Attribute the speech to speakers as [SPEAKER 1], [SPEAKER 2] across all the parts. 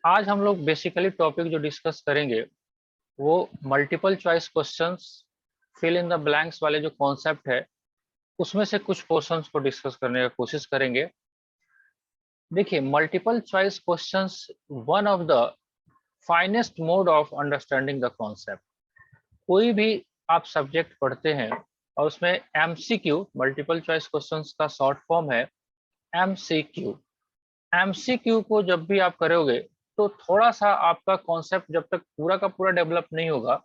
[SPEAKER 1] आज हम लोग बेसिकली टॉपिक जो डिस्कस करेंगे वो multiple choice questions, fill in the blanks वाले जो कॉन्सेप्ट है उसमें से कुछ पोर्शंस को डिस्कस करने का कोशिश करेंगे। देखिए, multiple choice questions one of the finest mode of understanding the concept. कोई भी आप सब्जेक्ट पढ़ते हैं और उसमें एमसीक्यू, मल्टीपल चॉइस क्वेश्चंस का शॉर्ट फॉर्म है एमसीक्यू। एमसीक्यू को जब भी आप करोगे तो थोड़ा सा आपका कॉन्सेप्ट जब तक पूरा का पूरा डेवलप नहीं होगा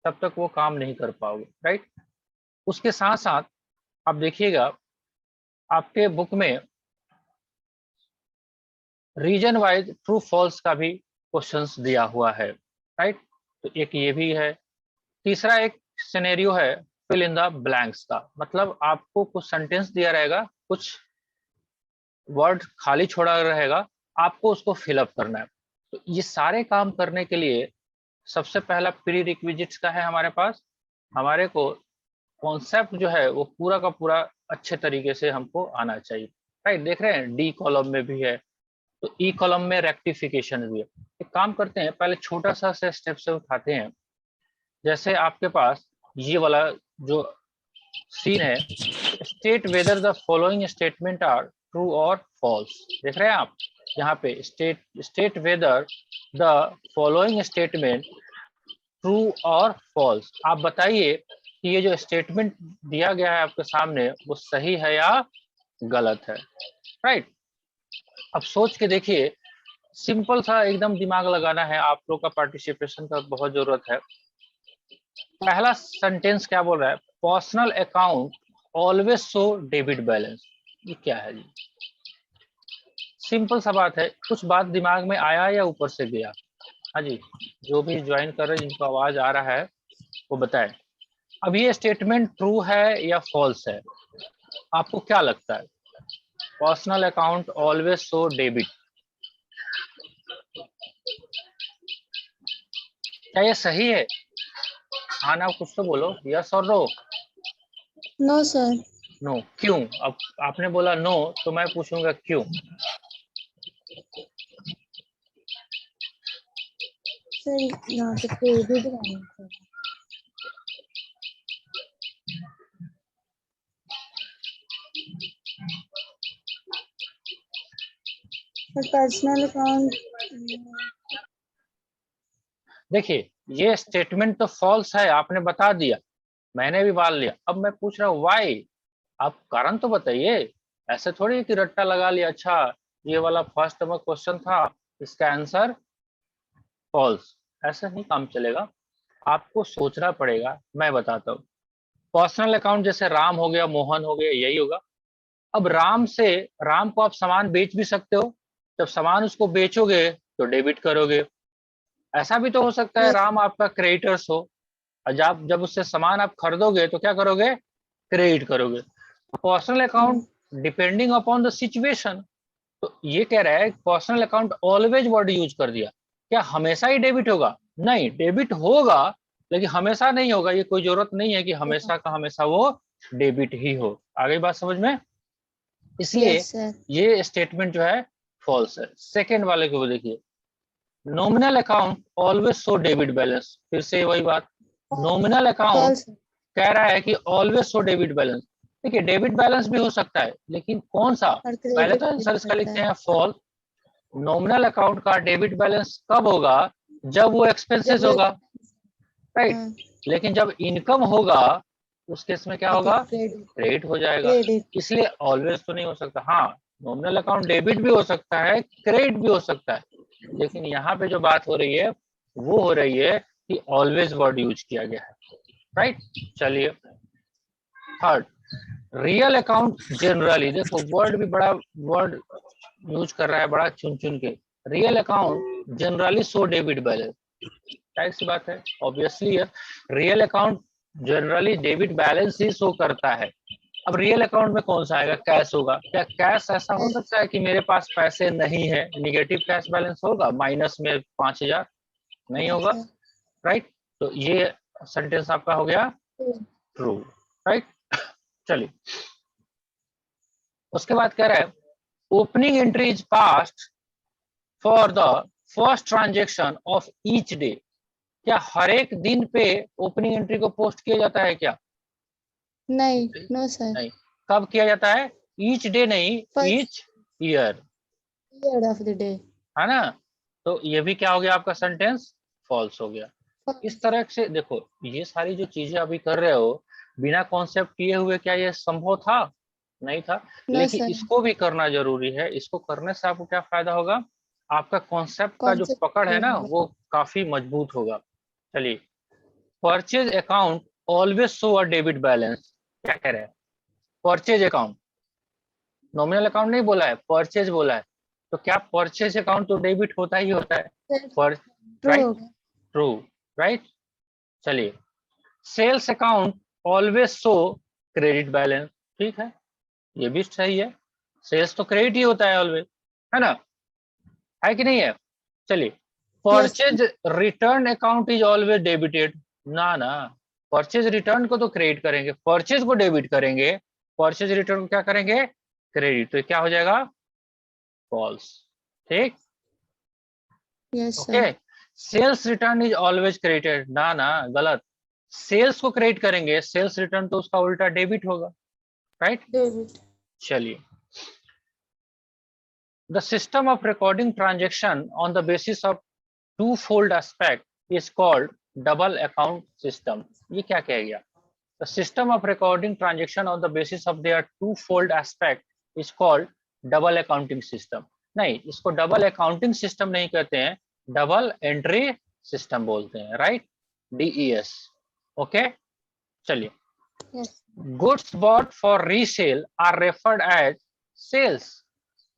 [SPEAKER 1] तब तक वो काम नहीं कर पाओगे, राइट। उसके साथ साथ आप देखिएगा आपके बुक में रीजन वाइज ट्रू फॉल्स का भी क्वेश्चंस दिया हुआ है, राइट। तो एक ये भी है। तीसरा एक सिनेरियो है फिल इन द ब्लैंक्स का, मतलब आपको कुछ सेंटेंस दिया रहेगा, कुछ वर्ड खाली छोड़ा रहेगा, आपको उसको फिलअप करना है। तो ये सारे काम करने के लिए सबसे पहला प्री रिक्विजिट्स का है हमारे पास, हमारे को कॉन्सेप्ट जो है वो पूरा का पूरा अच्छे तरीके से हमको आना चाहिए, राइट। देख रहे हैं डी कॉलम में भी है, तो ई कॉलम में रेक्टिफिकेशन भी है। एक काम करते हैं, पहले छोटा सा से स्टेप से उठाते हैं। जैसे आपके पास ये वाला जो सीन है, state whether the following statement are true और फॉल्स। देख रहे हैं आप यहाँ पे state whether the following statement true और फॉल्स। आप बताइए कि ये जो स्टेटमेंट दिया गया है आपके सामने वो सही है या गलत है, राइट। अब सोच के देखिए, सिंपल सा एकदम दिमाग लगाना है, आप लोग का पार्टिसिपेशन का बहुत जरूरत है। पहला सेंटेंस क्या बोल रहा है, personal account always show debit balance. ये क्या है जी? सिंपल सा बात है, कुछ बात दिमाग में आया या ऊपर से गया? हाँ जी, जो भी ज्वाइन कर रहे हैं जिनको आवाज आ रहा है वो बताएं। अब ये स्टेटमेंट ट्रू है या फॉल्स है, आपको क्या लगता है? Personal account always show debit, क्या ये सही है? हाँ ना, कुछ तो बोलो, यस और नो।
[SPEAKER 2] No sir.
[SPEAKER 1] नो क्यों? अब आपने बोला नो तो मैं पूछूंगा क्यों।
[SPEAKER 2] सर यहाँ पे क्रेडिट बैलेंस है सर, पर्सनल अकाउंट।
[SPEAKER 1] देखिए, ये स्टेटमेंट तो फॉल्स है, आपने बता दिया, मैंने भी मान लिया। अब मैं पूछ रहा हूँ व्हाई, आप कारण तो बताइए। ऐसे थोड़ी कि रट्टा लगा लिया, अच्छा ये वाला फर्स्ट नंबर क्वेश्चन था इसका आंसर फॉल्स, ऐसा नहीं काम चलेगा। आपको सोचना पड़ेगा। मैं बताता हूँ, पर्सनल अकाउंट जैसे राम हो गया, मोहन हो गया, यही होगा। अब राम को आप सामान बेच भी सकते हो, जब सामान उसको बेचोगे तो डेबिट करोगे। ऐसा भी तो हो सकता है
[SPEAKER 2] यस।
[SPEAKER 1] राम आपका क्रेडिटर्स हो, और जब उससे सामान आप खरीदोगे तो क्या करोगे? क्रेडिट करोगे। Personal account depending upon the situation. तो ये कह रहा है personal account always word use कर दिया, क्या हमेशा ही डेबिट होगा? नहीं, डेबिट होगा लेकिन हमेशा नहीं होगा। ये कोई जरूरत नहीं है कि हमेशा का हमेशा वो डेबिट ही हो। आगे बात समझ में? इसलिए
[SPEAKER 2] यस सर।
[SPEAKER 1] ये स्टेटमेंट जो है फॉल्स है। सेकेंड वाले को देखिए, nominal account always show debit balance. फिर से वही बात, नॉमिनल अकाउंट
[SPEAKER 2] फॉल्स।
[SPEAKER 1] कह रहा है कि ऑलवेज शो डेबिट बैलेंस। देखिए, डेबिट बैलेंस भी हो सकता है लेकिन कौन सा?
[SPEAKER 2] और
[SPEAKER 1] पहले
[SPEAKER 2] क्रेडिट
[SPEAKER 1] तो
[SPEAKER 2] भी
[SPEAKER 1] आंसर
[SPEAKER 2] हो
[SPEAKER 1] इसका
[SPEAKER 2] सकता
[SPEAKER 1] लिखते
[SPEAKER 2] है
[SPEAKER 1] हैं फॉल। नॉमिनल अकाउंट का डेबिट बैलेंस कब होगा? जब वो
[SPEAKER 2] जब
[SPEAKER 1] एक्सपेंसेस
[SPEAKER 2] वो।
[SPEAKER 1] होगा, राइट।
[SPEAKER 2] हाँ।
[SPEAKER 1] लेकिन जब इनकम होगा उस केस में क्या
[SPEAKER 2] तो
[SPEAKER 1] होगा?
[SPEAKER 2] क्रेडिट।
[SPEAKER 1] क्रेडिट हो जाएगा।
[SPEAKER 2] क्रेडिट।
[SPEAKER 1] इसलिए ऑलवेज तो नहीं हो सकता। हाँ, नॉमिनल अकाउंट डेबिट भी हो सकता है, क्रेडिट भी हो सकता है, लेकिन यहाँ पे जो बात हो रही है वो हो रही है कि ऑलवेज वर्ड यूज किया गया है, राइट। चलिए, थर्ड, रियल अकाउंट जनरली, देखो वर्ड भी बड़ा वर्ड यूज कर रहा है, बड़ा चुन चुन के। Real account generally show debit balance, जाहिर सी बात है, ऑब्वियसली है। Real account generally debit balance ही शो करता है। अब रियल अकाउंट में कौन सा आएगा? कैश होगा। क्या कैश ऐसा हो सकता है कि मेरे पास पैसे नहीं है, निगेटिव कैश बैलेंस होगा, माइनस में 5,000? नहीं होगा,
[SPEAKER 2] सर।
[SPEAKER 1] राइट। तो ये सेंटेंस आपका हो गया ट्रू, राइट। चलिए, उसके बाद कह रहा है opening entry is past for the first transaction of each day, क्या हर एक दिन पे ओपनिंग एंट्री को पोस्ट किया जाता है क्या?
[SPEAKER 2] नहीं, नो सर।
[SPEAKER 1] नहीं। कब किया जाता है? ईच डे नहीं,
[SPEAKER 2] first
[SPEAKER 1] each year,
[SPEAKER 2] year of the day.
[SPEAKER 1] है ना? तो ये भी क्या हो गया आपका सेंटेंस? फॉल्स हो गया। इस तरह से देखो, ये सारी जो चीजें अभी कर रहे हो बिना कॉन्सेप्ट किए हुए, क्या ये संभव था? नहीं था।
[SPEAKER 2] नो
[SPEAKER 1] लेकिन
[SPEAKER 2] सर।
[SPEAKER 1] इसको भी करना जरूरी है। इसको करने से आपको क्या फायदा होगा? आपका कॉन्सेप्ट का जो पकड़ है ना
[SPEAKER 2] कॉन्सेप्ट।
[SPEAKER 1] वो काफी मजबूत होगा। चलिए, purchase account always show a debit balance, क्या कह रहे हैं? परचेज अकाउंट, नॉमिनल अकाउंट नहीं बोला है, परचेज बोला है। तो क्या परचेज अकाउंट तो डेबिट होता ही होता है। पर
[SPEAKER 2] ट्रू
[SPEAKER 1] राइट,
[SPEAKER 2] हो गया।
[SPEAKER 1] True, right. चलिए, sales account always show credit balance, ठीक है, ये भी सही है। सेल्स तो क्रेडिट ही होता है ऑलवेज, है ना? है कि नहीं है? चलिए,
[SPEAKER 2] yes.
[SPEAKER 1] Purchase return account is always debited, ना ना, परचेज रिटर्न को तो क्रेडिट करेंगे, परचेज को डेबिट करेंगे, परचेज रिटर्न को क्या करेंगे? क्रेडिट। तो क्या हो जाएगा? फॉल्स। ठीक,
[SPEAKER 2] yes
[SPEAKER 1] okay.
[SPEAKER 2] Sir.
[SPEAKER 1] Sales return is always credited, ना ना, गलत। सेल्स को क्रेडिट करेंगे, सेल्स रिटर्न तो उसका उल्टा डेबिट होगा, राइट।
[SPEAKER 2] डेबिट।
[SPEAKER 1] चलिए, the system of recording transaction on the basis of two fold aspect is called double account system. ये क्या कह गया? The system of recording transaction on the basis of their two fold aspect is called double accounting system. नहीं, इसको double accounting system नहीं कहते हैं, double entry system बोलते हैं, राइट, DES। ओके, चलिए,
[SPEAKER 2] yes.
[SPEAKER 1] Goods bought for resale are referred as sales.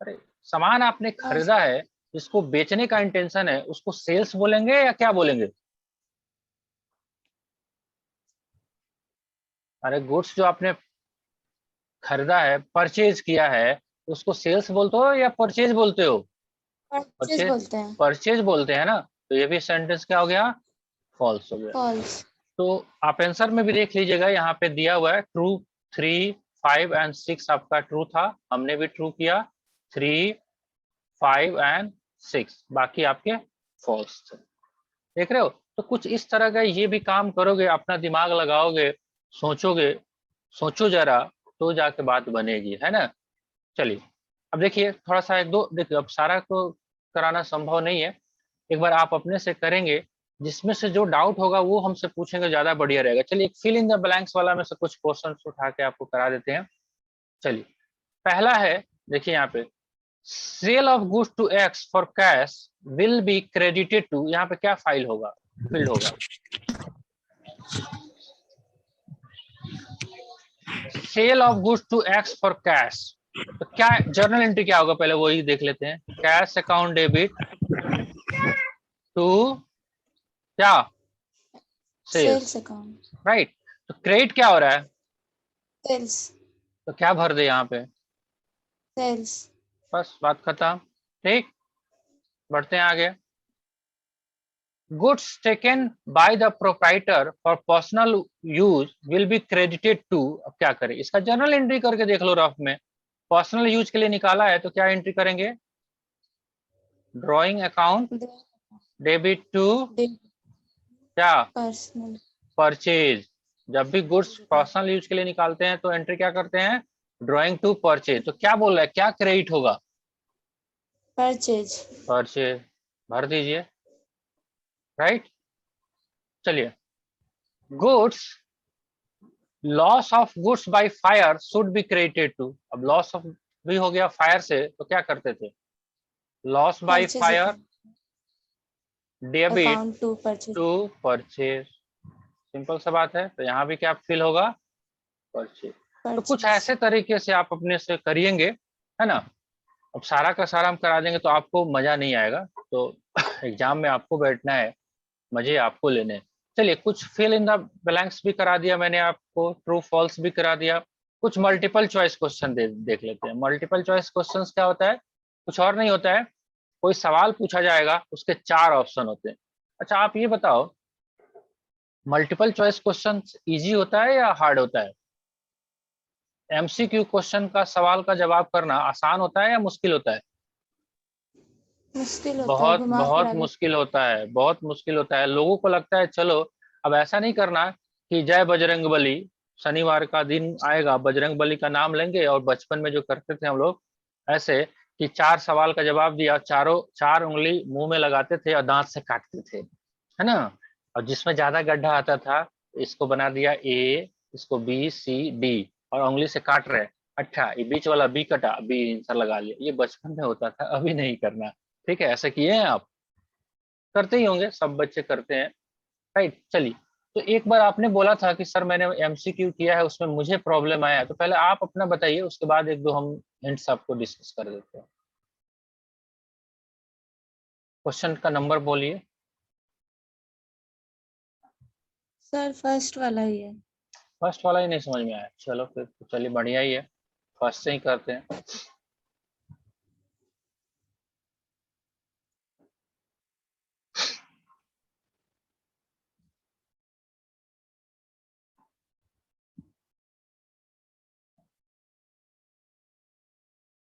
[SPEAKER 1] अरे, सामान आपने खरीदा है, जिसको बेचने का इंटेंशन है, उसको सेल्स बोलेंगे या क्या बोलेंगे? अरे, गुड्स जो आपने खरीदा है, परचेज किया है, उसको सेल्स बोलते हो या परचेज बोलते हो?
[SPEAKER 2] परचेज
[SPEAKER 1] परचेज,
[SPEAKER 2] बोलते हैं।
[SPEAKER 1] परचेज बोलते हैं ना। तो ये भी सेंटेंस क्या हो गया? फॉल्स हो गया।
[SPEAKER 2] फॉल्स।
[SPEAKER 1] तो आप आंसर में भी देख लीजिएगा, यहाँ पे दिया हुआ है ट्रू 3, 5 एंड 6 आपका ट्रू था, हमने भी ट्रू किया 3, 5 एंड 6, बाकी आपके फॉल्स थे। देख रहे हो? तो कुछ इस तरह का ये भी काम करोगे, अपना दिमाग लगाओगे, सोचोगे, सोचो जरा, तो जाके बात बनेगी, है ना? चलिए, अब देखिए थोड़ा सा एक दो, देखिए अब सारा को कराना संभव नहीं है, एक बार आप अपने से करेंगे, जिसमें से जो डाउट होगा वो हमसे पूछेंगे, ज्यादा बढ़िया रहेगा। चलिए, एक फिल इन द ब्लैंक्स वाला में से कुछ क्वेश्चन उठा के आपको करा देते हैं। चलिए, पहला है, देखिए यहाँ पे, sale of goods to X for cash will be credited to, यहाँ पे क्या फाइल होगा, फील्ड होगा? Sale of goods to X for cash, तो क्या जर्नल एंट्री क्या होगा, पहले वही देख लेते हैं। कैश अकाउंट डेबिट टू क्या? Sales,
[SPEAKER 2] sales account.
[SPEAKER 1] राइट। तो क्रेडिट क्या हो रहा है?
[SPEAKER 2] सेल्स।
[SPEAKER 1] तो क्या भर दे यहाँ पे?
[SPEAKER 2] सेल्स।
[SPEAKER 1] बस बात खत्म। ठीक, बढ़ते हैं आगे। Goods taken by the proprietor for personal use will be credited to, अब क्या करें, इसका जर्नल एंट्री करके देख लो रफ में। पर्सनल यूज के लिए निकाला है तो क्या एंट्री करेंगे? ड्रॉइंग अकाउंट डेबिट टू क्या?
[SPEAKER 2] पर्सनल।
[SPEAKER 1] परचेज। जब भी गुड्स पर्सनल यूज के लिए निकालते हैं तो एंट्री क्या करते हैं? Drawing to purchase. तो क्या बोल रहा है, क्या क्रेडिट होगा?
[SPEAKER 2] परचेज।
[SPEAKER 1] परचेज, भर दीजिए, राइट। चलिए, goods, loss of goods by fire should be credited to, अब लॉस ऑफ भी हो गया फायर से, तो क्या करते थे? Loss by
[SPEAKER 2] purchase
[SPEAKER 1] fire debit
[SPEAKER 2] account to purchase.
[SPEAKER 1] To purchase, simple सा बात है। तो यहाँ भी क्या फिल होगा? परचेज। तो कुछ
[SPEAKER 2] परचेज।
[SPEAKER 1] ऐसे तरीके से आप अपने से करिएंगे, है ना? अब सारा का सारा हम करा देंगे तो आपको मजा नहीं आएगा, तो एग्जाम में आपको बैठना है, मजे आपको लेने हैं। चलिए, कुछ फिल इन द ब्लैंक्स भी करा दिया मैंने आपको, ट्रू फॉल्स भी करा दिया। कुछ मल्टीपल चॉइस क्वेश्चन देख लेते हैं। मल्टीपल चॉइस क्वेश्चंस क्या होता है? कुछ और नहीं होता है, कोई सवाल पूछा जाएगा, उसके 4 ऑप्शन होते हैं। अच्छा, आप ये बताओ, मल्टीपल चॉइस क्वेश्चन इजी होता है या हार्ड होता है? MCQ क्वेश्चन का सवाल का जवाब करना आसान होता है या मुश्किल होता है?
[SPEAKER 2] मुश्किल होता है,
[SPEAKER 1] बहुत
[SPEAKER 2] घुमा
[SPEAKER 1] बहुत
[SPEAKER 2] फिरा के।
[SPEAKER 1] मुश्किल होता है, बहुत मुश्किल होता है। लोगों को लगता है चलो अब ऐसा नहीं करना कि जय बजरंग बली, शनिवार का दिन आएगा बजरंग बली का नाम लेंगे, और बचपन में जो करते थे हम लोग ऐसे कि 4 सवाल का जवाब दिया, चारों 4 उंगली मुंह में लगाते थे और दांत से काटते थे, है ना। और जिसमें ज्यादा गड्ढा आता था इसको बना दिया ए, इसको बी सी डी, और उंगली से काट रहे, अच्छा ये बीच वाला बी कटा, बी आंसर लगा लिया। ये बचपन में होता था, अभी नहीं करना। ठीक है, ऐसे किए हैं आप? करते ही होंगे, सब बच्चे करते हैं, राइट। चलिए, तो एक बार आपने बोला था कि सर मैंने एमसीक्यू किया है उसमें मुझे प्रॉब्लम आया है, तो पहले आप अपना बताइए, उसके बाद एक दो हम हिंट्स आपको डिस्कस कर देते हैं। क्वेश्चन का नंबर बोलिए।
[SPEAKER 2] सर फर्स्ट वाला ही है।
[SPEAKER 1] फर्स्ट वाला ही नहीं समझ में आया, चलो फिर तो चलिए बढ़िया ही है, फर्स्ट से ही करते हैं।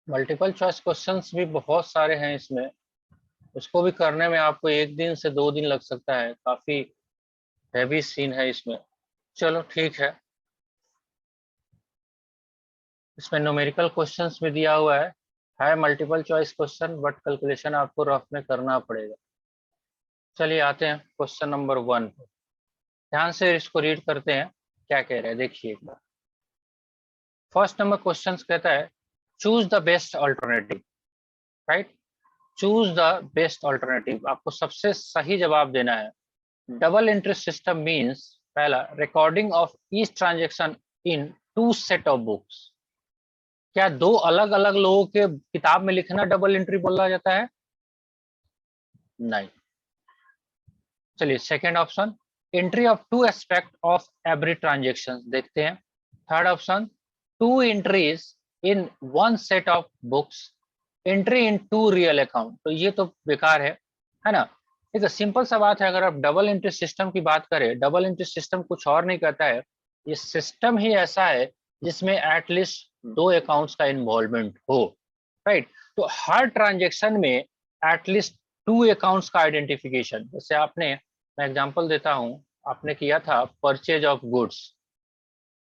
[SPEAKER 1] मल्टीपल चॉइस क्वेश्चंस भी बहुत सारे हैं इसमें, उसको भी करने में आपको 1 दिन से 2 दिन लग सकता है, काफी हैवी सीन है इसमें। चलो ठीक है, इसमें न्यूमेरिकल क्वेश्चंस भी दिया हुआ है multiple choice question, but calculation आपको रफ में करना पड़ेगा। चलिए आते हैं क्वेश्चन नंबर 1 पे, ध्यान से इसको रीड करते हैं क्या कह रहे हैं, देखिए एक बार। फर्स्ट नंबर क्वेश्चन कहता है choose the best alternative, right. Choose the best alternative, आपको सबसे सही जवाब देना है। डबल एंट्री सिस्टम मीन्स, पहला, recording of each transaction in 2 set of books. क्या 2 अलग अलग लोगों के किताब में लिखना डबल एंट्री बोला जाता है? नहीं। चलिए second option, entry of 2 aspect of every transaction, देखते हैं। Third option, 2 entries in 1 set of books, entry in 2 real account. तो ये तो बेकार है ना। ठीक है, सिंपल सा बात है, अगर आप डबल एंट्री सिस्टम की बात करें, डबल एंट्री सिस्टम कुछ और नहीं कहता है, ये सिस्टम ही ऐसा है जिसमें एटलीस्ट 2 अकाउंट्स का इन्वॉल्वमेंट हो, राइट। तो हर ट्रांजेक्शन में एटलीस्ट 2 अकाउंट्स का आइडेंटिफिकेशन, जैसे आपने, मैं एग्जांपल देता हूं, आपने किया था परचेज ऑफ गुड्स,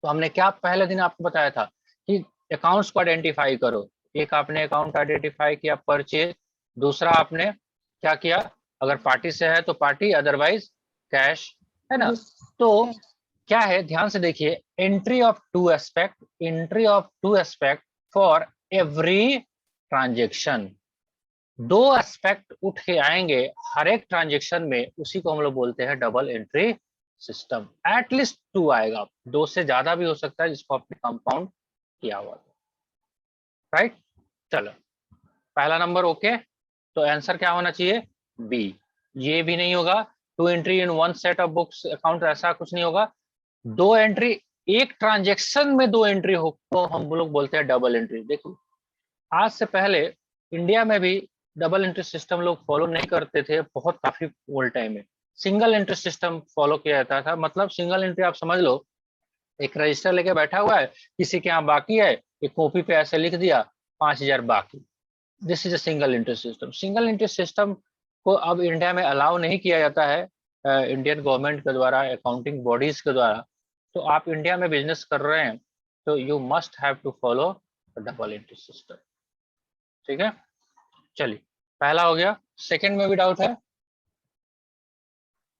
[SPEAKER 1] तो हमने क्या पहले दिन आपको बताया था कि अकाउंट्स को आइडेंटिफाई करो। एक आपने अकाउंट आइडेंटिफाई किया परचेज, दूसरा आपने क्या किया, अगर पार्टी से है तो पार्टी, अदरवाइज कैश, है ना। तो क्या है, ध्यान से देखिए, entry of 2 aspect, entry of 2 aspect for every transaction. 2 aspect उठ के आएंगे हर एक ट्रांजेक्शन में, उसी को हम लोग बोलते हैं डबल एंट्री सिस्टम। एटलीस्ट 2 आएगा, 2 से ज्यादा भी हो सकता है जिसको आपने कंपाउंड किया हुआ, राइट। चलो, पहला नंबर ओके, तो आंसर क्या होना चाहिए, बी। ये भी नहीं होगा, 2 entry in 1 set of books account, ऐसा कुछ नहीं होगा। 2 एंट्री, एक ट्रांजेक्शन में 2 एंट्री हो तो हम लोग बोलते हैं डबल एंट्री। देखो, आज से पहले इंडिया में भी डबल एंट्री सिस्टम लोग फॉलो नहीं करते थे, बहुत काफी ओल्ड टाइम में सिंगल एंट्री सिस्टम फॉलो किया जाता था। मतलब सिंगल एंट्री आप समझ लो, एक रजिस्टर लेके बैठा हुआ है, किसी के यहाँ बाकी है, एक कॉपी पे ऐसे लिख दिया 5,000 बाकी। This is a single entry system. Single entry system को अब इंडिया में अलाउ नहीं किया जाता है इंडियन गवर्नमेंट के द्वारा, अकाउंटिंग बॉडीज के द्वारा। तो आप इंडिया में बिजनेस कर रहे हैं तो you must have to follow double entry system, ठीक है। चलिए, पहला हो गया, सेकंड में भी डाउट है?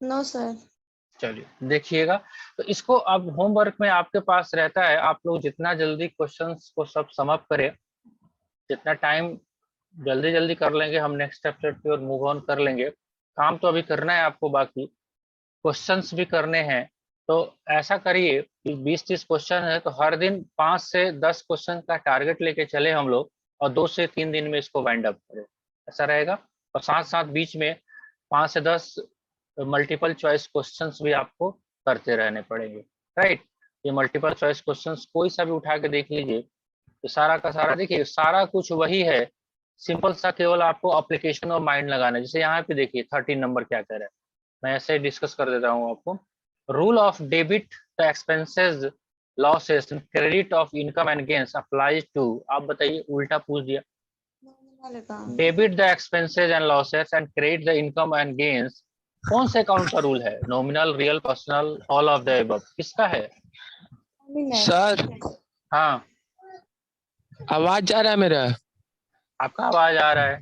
[SPEAKER 2] No sir.
[SPEAKER 1] चलिए देखिएगा, तो इसको अब होमवर्क में आपके पास रहता है, आप लोग जितना जल्दी क्वेश्चंस को सब समअप करें, जितना टाइम जल्दी जल्दी कर लेंगे, हम नेक्स्ट स्टेप की ओर मूव ऑन कर लेंगे। काम तो अभी करना है आपको, बाकी क्वेश्चंस भी करने हैं। तो ऐसा करिए कि 20-30 क्वेश्चन है, तो हर दिन 5 से 10 क्वेश्चन का टारगेट लेके चले हम लोग, और 2 से 3 दिन में इसको वाइंड अप करें, ऐसा रहेगा। और साथ साथ बीच में 5 से 10 मल्टीपल चॉइस क्वेश्चंस भी आपको करते रहने पड़ेंगे, राइट। ये मल्टीपल चॉइस क्वेश्चंस कोई सा भी उठा के देख लीजिए, तो सारा का सारा देखिए, सारा कुछ वही है, सिंपल सा, केवल आपको एप्लीकेशन और माइंड लगाना है। जैसे यहाँ पे देखिए 13 नंबर क्या कह रहा है, मैं ऐसे डिस्कस कर देता हूँ आपको। Rule of debit the expenses losses credit of income and gains applies to, आप बताइए, उल्टा पूछ दिया।
[SPEAKER 2] Nominal account.
[SPEAKER 1] Debit the expenses and losses and credit the income and gains, कौन से अकाउंट का रूल है? Nominal, real, personal, all of the above, किसका है?
[SPEAKER 2] नॉमिनल।
[SPEAKER 3] सर
[SPEAKER 1] हाँ,
[SPEAKER 3] आवाज जा रहा है मेरा?
[SPEAKER 1] आपका आवाज आ रहा है।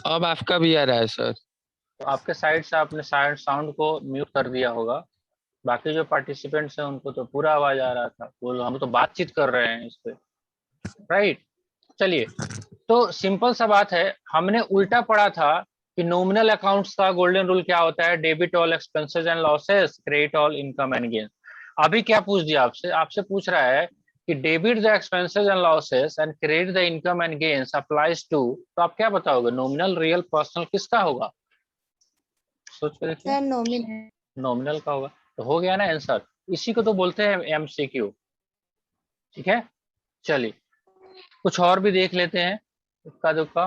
[SPEAKER 3] अब आपका भी आ रहा है सर।
[SPEAKER 1] तो आपके साइड से आपने साउंड को म्यूट कर दिया होगा। बाकी जो पार्टिसिपेंट्स हैं उनको तो पूरा आवाज आ रहा था, वो हम तो बातचीत कर रहे हैं इस पे, राइट। चलिए, तो सिंपल सा बात है, हमने उल्टा पढ़ा था कि नॉमिनल अकाउंट्स का गोल्डन रूल क्या होता है? Debit all expenses and losses, credit all income and gain. अभी क्या पूछ दिया आपसे? आपसे पूछ रहा है कि debit the expenses and losses and credit the income and gains applies to, तो आप क्या बताओगे? नॉमिनल, रियल, पर्सनल, किसका होगा? सोच के देखिए।
[SPEAKER 2] Sir nominal.
[SPEAKER 1] नॉमिनल का होगा। तो हो गया ना आंसर। इसी को तो बोलते हैं एमसीक्यू। ठीक है, चलिए कुछ और भी देख लेते हैं, इक्का दुक्का।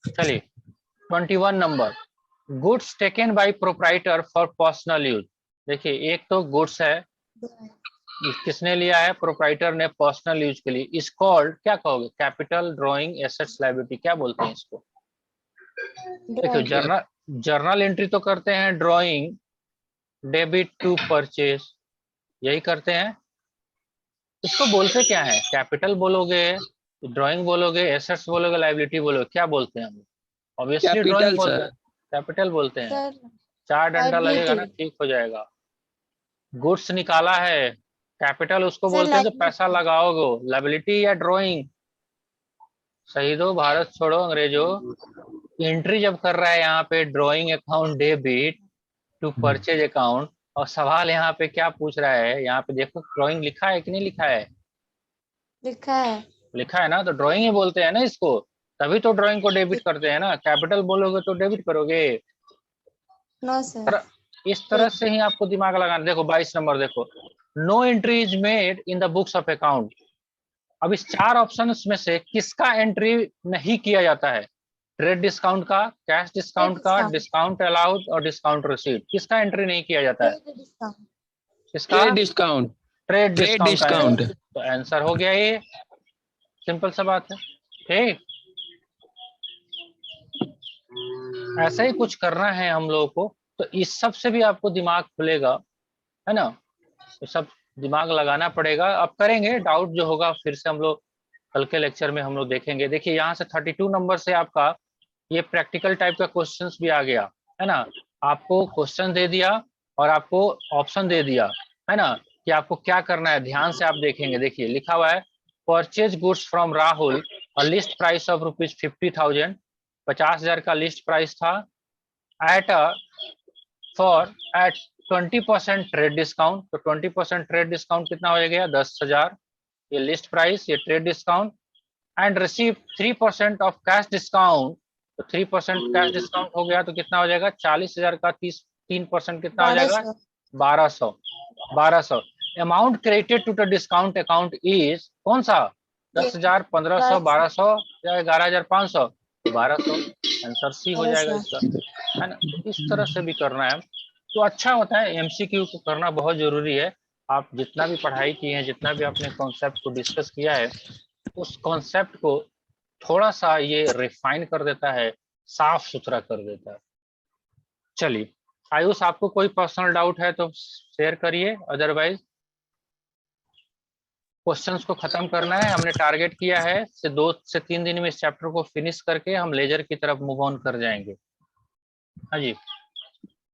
[SPEAKER 1] चलिए 21 number, goods taken by proprietor for personal use. देखिए, एक तो गुड्स है, किसने लिया है? प्रोप्राइटर ने, पर्सनल यूज के लिए। इस कॉल्ड, क्या कहोगे? कैपिटल, ड्राइंग, एसेट्स, लायबिलिटी, क्या बोलते हैं इसको? देखिए, जर्नल एंट्री तो करते हैं ड्राइंग, डेबिट टू परचेज, यही करते हैं। इसको बोलते क्या है? कैपिटल बोलोगे, ड्राइंग बोलोगे, एसेट्स बोलोगे, लायबिलिटी बोलोगे, क्या बोलते हैं हम? ऑब्वियसली ड्राइंग
[SPEAKER 3] कैपिटल
[SPEAKER 1] बोलते
[SPEAKER 3] सर।
[SPEAKER 1] हैं, कैपिटल बोलते हैं।
[SPEAKER 2] सर
[SPEAKER 1] 4 डंडा लगेगा ना,
[SPEAKER 2] लायबिलिटी।
[SPEAKER 1] ठीक हो जाएगा। गुड्स निकाला है, कैपिटल उसको
[SPEAKER 2] सर
[SPEAKER 1] बोलते हैं जो पैसा
[SPEAKER 2] लायबिलिटी।
[SPEAKER 1] लगाओगे। लायबिलिटी या ड्राइंग? शहीदों, भारत छोड़ो, अंग्रेजों, एंट्री जब कर रहा है यहाँ पे drawing account debit to purchase account, और सवाल यहाँ पे क्या पूछ रहा है? यहाँ पे देखो ड्राइंग लिखा है कि नहीं लिखा है?
[SPEAKER 2] लिखा है।
[SPEAKER 1] लिखा है ना, तो ड्राइंग ही बोलते हैं ना इसको। तभी तो ड्राइंग को डेबिट करते हैं ना, कैपिटल बोलोगे तो डेबिट करोगे।
[SPEAKER 2] No sir.
[SPEAKER 1] इस तरह से ही आपको दिमाग लगाना। देखो 22 नंबर देखो, no entry is made in the books of account. अब इस 4 ऑप्शंस में से किसका एंट्री नहीं किया जाता है? ट्रेड डिस्काउंट का, कैश डिस्काउंट का,
[SPEAKER 2] डिस्काउंट।
[SPEAKER 1] डिस्काउंट अलाउड और डिस्काउंट रिसीव्ड, किसका एंट्री नहीं किया जाता है?
[SPEAKER 2] डिस्काउंट।
[SPEAKER 1] किसका?
[SPEAKER 3] Trade discount.
[SPEAKER 1] Trade
[SPEAKER 3] trade
[SPEAKER 1] discount का है।
[SPEAKER 3] डिस्काउंट।
[SPEAKER 1] तो आंसर हो गया ये, सिंपल सा बात है। ठीक, ऐसा ही कुछ करना है हम लोगों को, तो इस सब से भी आपको दिमाग खुलेगा, है ना? तो सब दिमाग लगाना पड़ेगा। अब करेंगे, डाउट जो होगा फिर से हम लोग कल के लेक्चर में हम लोग देखेंगे। देखिए यहाँ से 32 नंबर से आपका ये प्रैक्टिकल टाइप का क्वेश्चंस भी आ गया, है ना? आपको क्वेश्चन दे दिया और आपको ऑप्शन दे दिया, है ना, कि आपको क्या करना है। ध्यान से आप देखेंगे, देखिए लिखा हुआ है, purchase goods from Rahul, a list price of ₹50,000, 50,000 का लिस्ट प्राइस था, एट एट 20% ट्रेड डिस्काउंट। तो 20% ट्रेड डिस्काउंट कितना हो गया? 10,000। ये लिस्ट प्राइस, ये trade discount, and receive 3% of cash discount. तो 3% कैश डिस्काउंट हो गया तो कितना हो जाएगा? 40,000 का 3% कितना हो जाएगा?
[SPEAKER 2] 1200।
[SPEAKER 1] 1200। 1200 amount credited to the discount account is कौन सा? 10,000, 1500, 1200 या 11,500? 1200। आंसर सी हो जाएगा
[SPEAKER 2] 1200।
[SPEAKER 1] इसका, है ना? तो इस तरह से भी करना है तो अच्छा होता है। एमसीक्यू को करना बहुत जरूरी है। आप जितना भी पढ़ाई किए हैं, जितना भी आपने कॉन्सेप्ट को डिस्कस किया है, उस कॉन्सेप्ट को थोड़ा सा ये रिफाइन कर देता है, साफ सुथरा कर देता है। चलिए, आयुष आपको कोई पर्सनल डाउट है तो शेयर करिए, अदरवाइज क्वेश्चंस को खत्म करना है। हमने टारगेट किया है 2 से 3 दिन में इस चैप्टर को फिनिश करके हम लेजर की तरफ मूव ऑन कर जाएंगे। हाँ जी,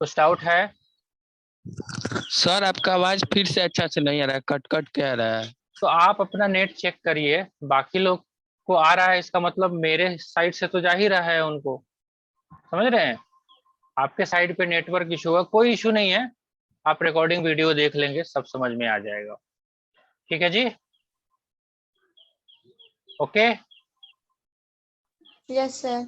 [SPEAKER 1] कुछ डाउट है?
[SPEAKER 3] सर आपका आवाज फिर से अच्छा से नहीं आ रहा है, कट कट के आ रहा है।
[SPEAKER 1] तो आप अपना नेट चेक करिए, बाकी लोग को आ रहा है इसका मतलब मेरे साइड से तो जा ही रहा है उनको, समझ रहे हैं? आपके साइड पे नेटवर्क इशू है, कोई इशू नहीं है। आप रिकॉर्डिंग वीडियो देख लेंगे, सब समझ में आ जाएगा। ठीक है जी, ओके।
[SPEAKER 2] Yes sir.